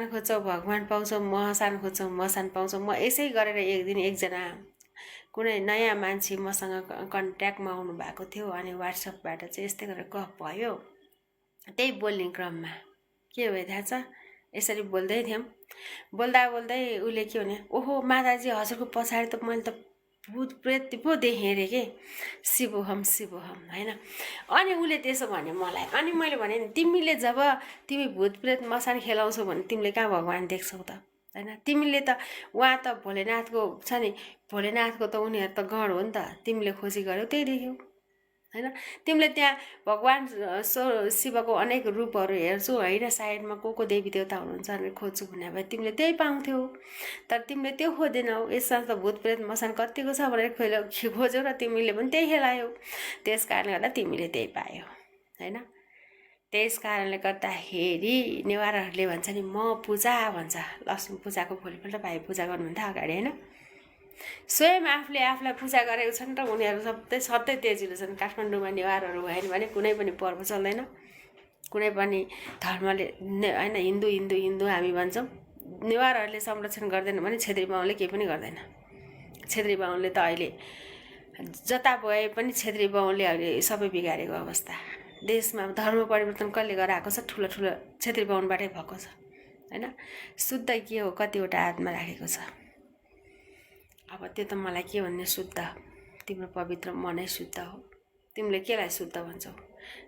खोज्छौ भगवान पाउँछौ, मसान खोज्छौ मसान पाउँछौ। म यसै गरेर एक दिन एकजना कुनै नयाँ मान्छे मसँग कन्ट्याक्टमा आउनु भएको थियो अनि व्हाट्सएपबाट चाहिँ यस्तै गरेर गफ भयो। त्यही बोल्ने क्रममा के भयो थाहा छ, यसरी बोल्दै थियौँ, बोल्दा बोल्दै उसले के भने, ओहो माताजी हजुरको पछाडि त मैले त भूत प्रेत पो देखेँ अरे के, शिवोहम शिवोहम होइन। अनि उसले त्यसो भन्यो मलाई। अनि मैले भने नि तिमीले जब तिमी भूत प्रेत मसान खेलाउँछौ भने तिमीले कहाँ भगवान देख्छौ त होइन। तिमीले त उहाँ त भोलेनाथको छ नि, भोलेनाथको त उनीहरू त गण हो नि त, तिमीले खोजी गर्यौ त्यही देख्यौ होइन। तिमीले त्यहाँ भगवान शिवको अनेक रूपहरू हेर्छौ होइन, साइडमा को देवी देवता हुनुहुन्छ भनेर खोज्छु भने भए तिमीले त्यही पाउँथ्यौ, तर तिमीले त्यो खोजेनौ। यसमा त भूत प्रेत मसान कतिको छ भनेर खोज्यौ र तिमीले पनि त्यही खेलायौ, त्यस कारणले गर्दा तिमीले त्यही पायौ होइन। त्यस कारणले गर्दाखेरि नेवारहरूले भन्छ नि म पूजा भन्छ, लक्ष्मी पूजाको भोलिपल्ट भाइ पूजा गर्नुहुन्थ्यो अगाडि होइन। स्वयं आफूले आफूलाई पूजा गरेको छन् र उनीहरू सधैँ तेजिलो छन्। काठमाडौँमा नेवारहरू भएन भने कुनै पनि पर्व चल्दैन, कुनै पनि धर्मले होइन। हिन्दू हिन्दू हिन्दू हामी भन्छौँ, नेवारहरूले संरक्षण गर्दैन भने छेत्री बाहुनले केही पनि गर्दैन। छेत्री बाहुनले त अहिले जता गए पनि छेत्री बाहुनले अहिले सबै बिगारेको अवस्था। देशमा धर्म परिवर्तन कसले गराएको छ, ठुलो ठुलो छेत्री बाहुनबाटै भएको छ होइन। शुद्ध के हो, कतिवटा हातमा राखेको छ। अब त्यो त मलाई के भन्ने, शुद्ध तिम्रो पवित्र मनै शुद्ध हो। तिमीले केलाई शुद्ध भन्छौ?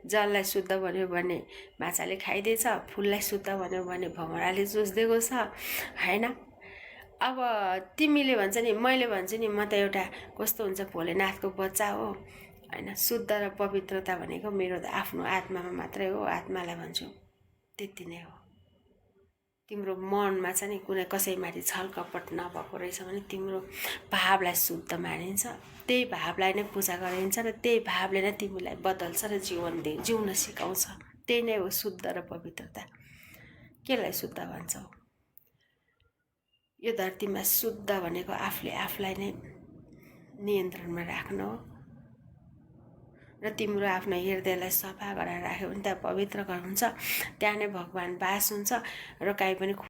जललाई शुद्ध भन्यो भने माछाले खाइदिएछ, फुललाई शुद्ध भन्यो भने भमराले चुस्दिएको छ होइन। अब तिमीले भन्छ नि, मैले भन्छु नि म त एउटा कस्तो हुन्छ भोलेनाथको बच्चा हो होइन। शुद्ध र पवित्रता भनेको मेरो आफ्नो आत्मामा मात्रै हो, आत्मालाई भन्छु त्यति नै हो। तिम्रो मनमा चाहिँ नि कुनै कसैमाथि छलकपट नभएको रहेछ भने तिम्रो भावलाई शुद्ध मानिन्छ, त्यही भावलाई नै पूजा गरिन्छ र त्यही भावले नै तिमीलाई बदल्छ र जिउन सिकाउँछ। त्यही नै हो शुद्ध र पवित्रता। केलाई शुद्ध भन्छौ? यो धरतीमा शुद्ध भनेको आफूले आफूलाई नै नियन्त्रणमा राख्नु हो र तिम्रो आफ्नो हृदयलाई सफा गरेर राख्यो भने त्यहाँ पवित्र घर हुन्छ, त्यहाँ नै भगवान बास हुन्छ र काहीँ पनि